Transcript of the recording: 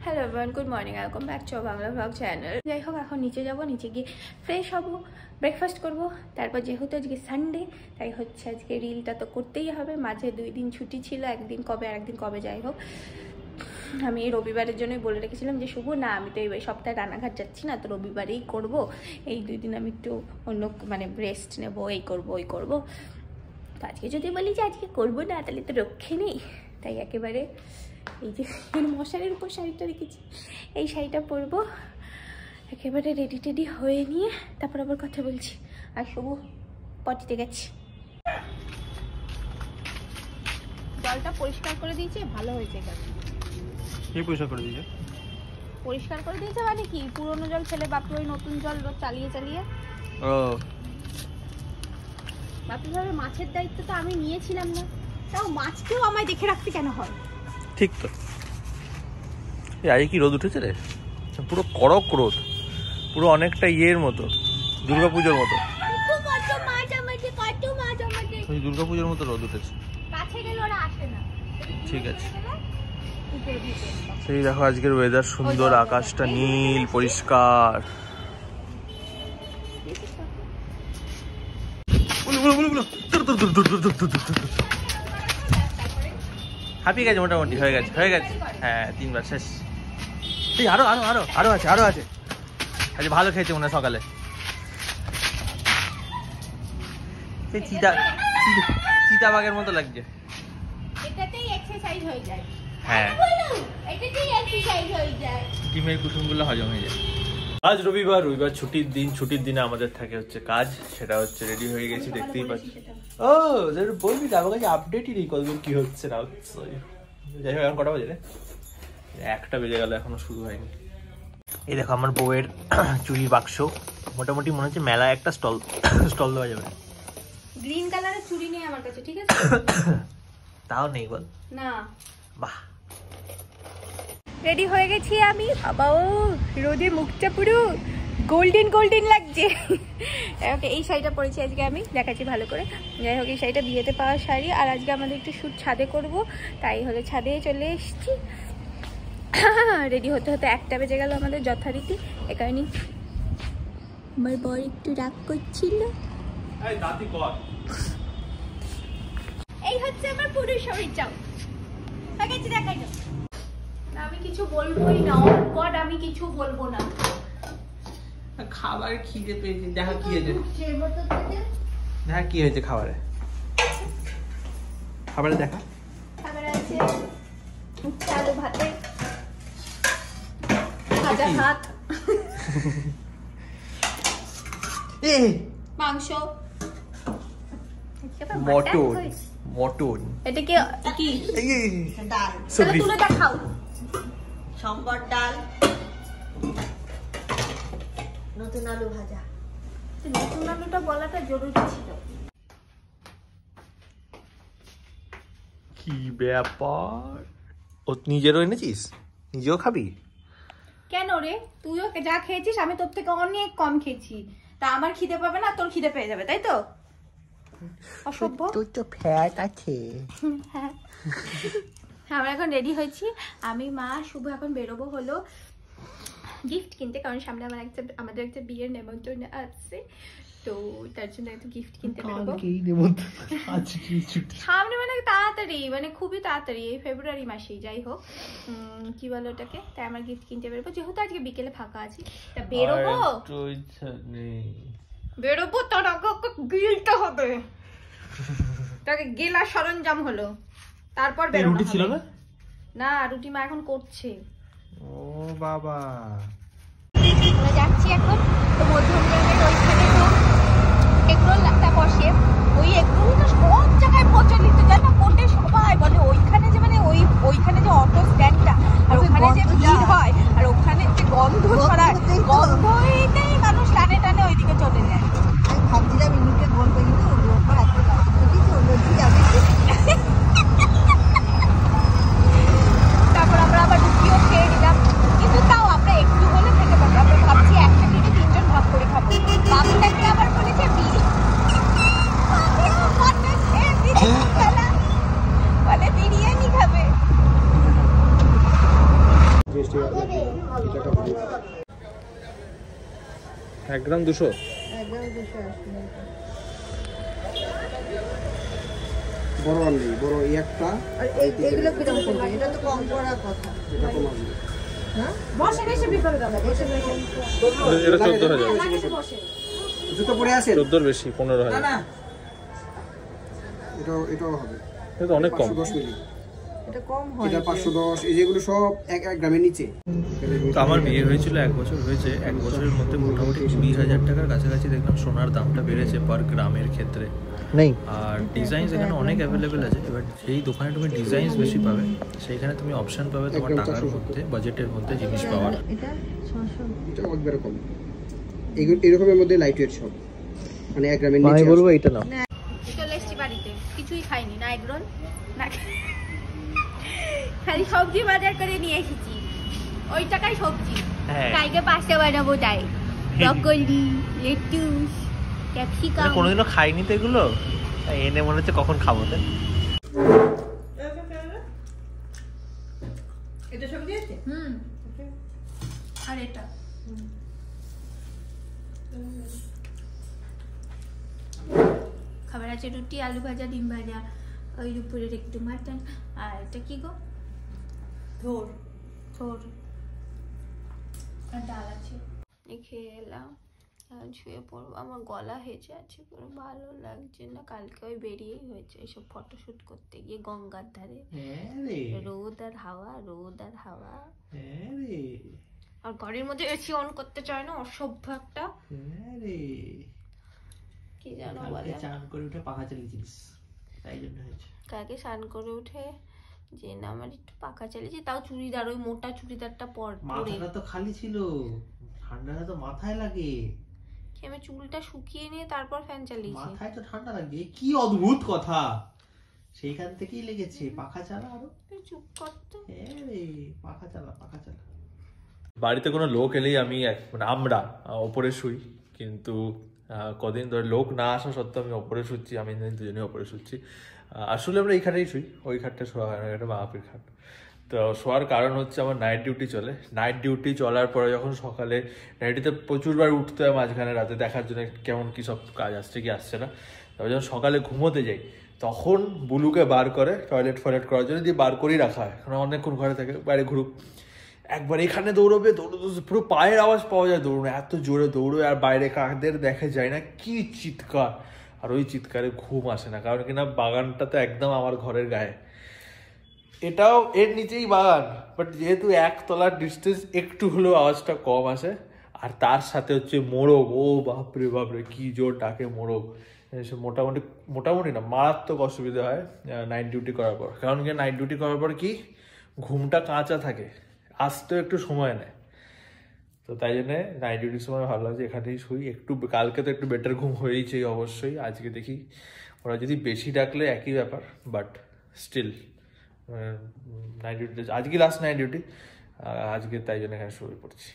Hello everyone, good morning, welcome back to Bangla blog channel. যাই হোক, এখন নিচে যাব, নিচে গিয়ে ফ্রেশ হব, ব্রেকফাস্ট করব। তারপর যেহেতু আজকে সানডে, তাই হচ্ছে আজকে রিলটা তো করতেই হবে। মাঝে 2 দিন ছুটি ছিল, একদিন কবে আর একদিন কবে, যাই হোক। আমি এই রবিবারের জন্যই বলে রেখেছিলাম যে শুভ না, আমি তো এই সপ্তাহে রানাঘাট যাচ্ছি না, তো রবিবারেই করব। এই 2 দিন আমি একটু অন্য রেস্ট নেবো, এই করব ওই করব। তো আজকে যদি বলি যে আজকে করবো না, তাহলে তো রক্ষে নেই। তাই একেবারে এই যে মশারির উপর শাড়িটা রেখেছি, এই শাড়িটা পরবো, একেবারে রেডি টেডি হয়ে নিয়ে তারপর আবার কথা বলছি। আর শুভ পটিতে গেছি, জলটা পরিষ্কার করে দিয়েছে, ভালো হয়েছে। কি পরিষ্কার করে দিয়েছে? পরিষ্কার করে দিয়েছে মানে কি, পুরোনো জল ফেলে বাপি ওই নতুন জল চালিয়ে চালিয়ে। ও বাপি ভাবে মাছের দায়িত্ব তো আমি নিয়েছিলাম না, তাও মাছকেও আমায় দেখে রাখতে কেন হয়? ঠিক তো। আজকে কি রোদ উঠেছে রে, পুরো কড়ক রোদ, পুরো অনেকটা ইয়ের মতো, দুর্গাপুজোর মতো। ওই দুর্গাপুজোর মতো রোদ উঠেছে। ঠিক আছে, সেই দেখো আজকের ওয়েদার সুন্দর, আকাশটা নীল পরিষ্কার। হাঁপিয়ে গেছে, মোটামুটি হয়ে গেছে, হ্যাঁ 3 বার শেষ। আরো আরো আরো আরো আছে, আরো আছে। আজকে ভালো খেয়েছে মনে হয় সকালে। চিতাবাঘের মতো লাগছে। হ্যাঁ, ডিমের কুসুমগুলো হজম হয়ে যায়। আজ রবিবার ছুটির দিন। ছুটির দিনে আমাদের থাকে হচ্ছে কাজ, সেটা হচ্ছে রেডি হয়ে গেছি, দেখতেই পাচ্ছি। ও বলবি না, আমার কাছে আপডেটই নেই কতদূর কি হচ্ছে না হচ্ছে। যাই হোক, এখন কটা বাজে রে? 1টা বেজে গেল, এখনো শুরু হয়নি। এই দেখো আমার বউয়ের চুরির বাক্স, মোটামুটি মনে হচ্ছে মেলায় একটা স্টল দেওয়া যাবে। গ্রিন কালারের চুড়ি নেই আমার কাছে, ঠিক আছে? তাও নেই বল না। বাহ, রেডি হয়ে গেছি আমি। বাবা, ও রোদে মুখটা পুরো গোল্ডেন গোল্ডেন লাগছে। ওকে, এই শাড়িটা পরেছি আজকে, আমি দেখাচ্ছি ভালো করে। যাই হোক, এই শাড়িটা বিয়েতে পাওয়া শাড়ি, আর আজকে আমাদের একটু শ্যুট ছাদে করব, তাই হলে ছাদে চলে এসেছি। রেডি হতে হতে 1টা বেজে গেল আমাদের যথারীতি। এ কারণে আমার বর একটু রাগ করছিল। এই হচ্ছে আমার পুরো শরীরটাও। দেখাই না, আমি কিছু বলবোই না, গড আমি কিছু বলবো না। খাবার খিদে পেয়েছি, দেখা কি হয়েছে, দেখা কি হয়েছে খাবারে। খাবারে দেখা, খাবারে আছে আলু ভাতে, ভাজা ভাত, মাংস, মটন। এটা কি ডাল, তুলে দেখাও। সম্বর ডাল, নতুন আলু ভাজা। নতুন আলুটা বলাটা জরুরি ছিল। কি ব্যাপার, ও নিজেরও এনেছিস? নিজেও খাবি? কেন রে, তুইও যা খেয়েছিস আমি তোর থেকে অনেক কম খেয়েছি, তা আমার খিদে পাবে না, তোর খিদে পেয়ে যাবে, তাই তো? অসভ্য। তুই তো ফ্যাট আছে। হ্যাঁ, আমরা এখন রেডি হয়েছি, আমি মা শুভ এখন বেরোবো হলো গিফট কিনতে, কারণ সামনে আমাদের একটা বিয়ের নেমন্তন্ন আছে, তো তার জন্য একটা গিফট কিনতে বেরোবো। সামনে মানে তাড়াতাড়ি, মানে খুবই তাড়াতাড়ি, এই ফেব্রুয়ারি মাসেই। যাই হোক, কি বলো ওটাকে, তাই আমার গিফট কিনতে বেরোবো, যেহেতু আজকে বিকেলে ফাঁকা আছি, তা বেরোবো। তোর আগে গিলতে হবে, তাকে গেলা সরঞ্জাম হলো, তারপর রুটি ছিল না? না, রুটি মা এখন করছে। ও বাবা, আমরা যাচ্ছি এখন তো মধ্যমগ্রামের ওইখানে, তো এগরোল একটা বসে, ওই এগরোল তো সব জায়গায় প্রচলিত, জানো, কোটে সবাই বলে ওইখানে যে, মানে ওইখানে যে অটো স্ট্যান্ডটা, আর ওখানে যে ভিড় হয়, আর ওখানে যে গন্ধ ছড়ায়, গন্ধটাই মানুষ টানে টানে ওইদিকে চলে যায়। আমি ভাবছিলাম ইনুকে বলবো, তারপর আমরা আবার রুটিও খেয়ে নিলাম, কিন্তু তাও আমরা একটু হলে খেতে পারবো। আমরা ভাবছি একটা টিভি 3 জন ভাগ করে খাবো। বাবুটাকে আবার বলেছে বিরিয়ানি খাবে। 1 গ্রাম 200। বড় আনলি, বড় এই একটা। আর এইগুলো কিরকম করবে? এটা তো কম করার কথা। এটা কম আনলি। হ্যাঁ? বসে এসে বিপরে দাও। বসে এসে। এটা 14000। জুতো পরে আছেন? 14 বেশি, 15000। না না। এটাও হবে। এটা অনেক কম। 510 মিলি। এটা কম হয়। এটা 510, এই যেগুলো সব 1 গ্রামের নিচে। তো আমার বিয়ে হয়েছিল 1 বছর হয়েছে, 1 বছরের মধ্যে মোটামুটি 20,000 টাকার কাছাকাছি দেখলাম সোনার দামটা বেড়েছে পার গ্রামের ক্ষেত্রে। নেই। আর ডিজাইনস এখানে অনেক অ্যাভেলেবেল আছে, এবার যেই দোকানে তুমি ডিজাইনস বেশি পাবে সেইখানে তুমি অপশন পাবে তোমার টাকার মধ্যে, বাজেটের মধ্যে জিনিস পাওয়ার। এটা 600। এটা একবারে কম। এরকমের মধ্যে লাইট ওয়েট সব, মানে 1 গ্রামের নিচে। আমি বলবো এটা নাও। চলে এসছি বাড়িতে, কিছুই খাইনি, না এগরোল না, খালি সবজি বাজার করে নিয়ে এসেছি। ওই টাকায় সবজি, কালকে পাস্তা বানাবো তাই। Broccoli, lettuce, capsicum. কোনোদিনও খাইনি তো এগুলো, তাই এনে মনে হচ্ছে কখন খাবো। এটা সবজি আছে? আর এটা খাবার আছে, রুটি, আলু ভাজা, ডিম ভাজা, ওই দুপুরের একটু মাটন। আর এটা কি গো? থোর। আর ডাল আছে। খেয়ে এলাম, শুয়ে পড়বো। আমার গলা হেঁচে আছে, কোনো ভালো লাগছে না। কালকে ওই বেরিয়েই হয়েছে এইসব ফটোশুট করতে গিয়ে গঙ্গার ধারে। রোদ আর হাওয়া। আর ঘরের মধ্যে এসি অন করতে চায় না, অসভ্য একটা। কি জানো বলে, চান করে উঠে পাখা চালিয়েছিস তাই জন্য হয়েছে। কালকে স্নান করে উঠে যে না আমার একটু পাখা চালিয়েছি, তাও চুড়িদার, ওই মোটা চুড়িদারটা পরে। মাথাটা তো খালি ছিল, ঠান্ডাটা তো মাথায় লাগে। আমি চুলটা শুকিয়ে নিয়ে তারপর ফ্যান চালিয়েছি। মাথায় তো ঠান্ডা লাগে, কি অদ্ভুত কথা। সেইখান থেকেই লেগেছে, পাখা চালা আরো। চুপ করতো। পাখা চালা। বাড়িতে কোনো লোক এলেই আমি আমরা ওপরে শুই, কিন্তু কদিন ধরে লোক না আসা সত্ত্বেও আমি ওপরে শুচ্ছি। আমি দুজনেই ওপরে শুচ্ছি। আসলে আমরা এই খাটেই শুই, ওই খাটটা শোয়া হয় না, এটা বাপির খাট। তো শোয়ার কারণ হচ্ছে আমার নাইট ডিউটি চলে। নাইট ডিউটি চলার পরে যখন সকালে নাইটিতে প্রচুরবার উঠতে হয় মাঝখানে রাতে, দেখার জন্য কেমন কী সব কাজ আসছে কি আসছে না। তবে যখন সকালে ঘুমোতে যাই তখন বুলুকে বার করে টয়লেট করার জন্য দিয়ে বার করেই রাখা হয়, কারণ অনেকক্ষণ ঘরে থাকে, বাইরে ঘুরুক। একবার এখানে দৌড়বে, পুরো পায়ের আওয়াজ পাওয়া যায় দৌড়বে, এত জোরে দৌড়বে। আর বাইরে কাকদের দেখা যায় না, কি চিৎকার। আর ওই চিৎকারে ঘুম আসে না, কারণ কিনা বাগানটা তো একদম আমার ঘরের গায়ে। এটাও এর নিচেই বাগান, বাট যেহেতু 1 তলার ডিস্টেন্স, একটু হলেও আওয়াজটা কম আসে। আর তার সাথে হচ্ছে মোরগ, ও বাপরে কি জোর ডাকে মোরগ। মোটামুটি না, মারাত্মক অসুবিধা হয় নাইট ডিউটি করার পর। কারণ কি নাইট ডিউটি করার পর কি ঘুমটা কাঁচা থাকে, আসতেও একটু সময় নেয়। তো তাই জন্যে নাইট ডিউটির সময় ভাবলাম যে এখানেই শুই। একটু কালকে তো একটু বেটার ঘুম হয়েইছে অবশ্যই, আজকে দেখি ওরা যদি বেশি ডাকলে একই ব্যাপার, বাট স্টিল নাইট ডিউটি আজকে লাস্ট নাইট ডিউটি আজকে, তাই জন্য এখানে শুয়ে পড়ছি।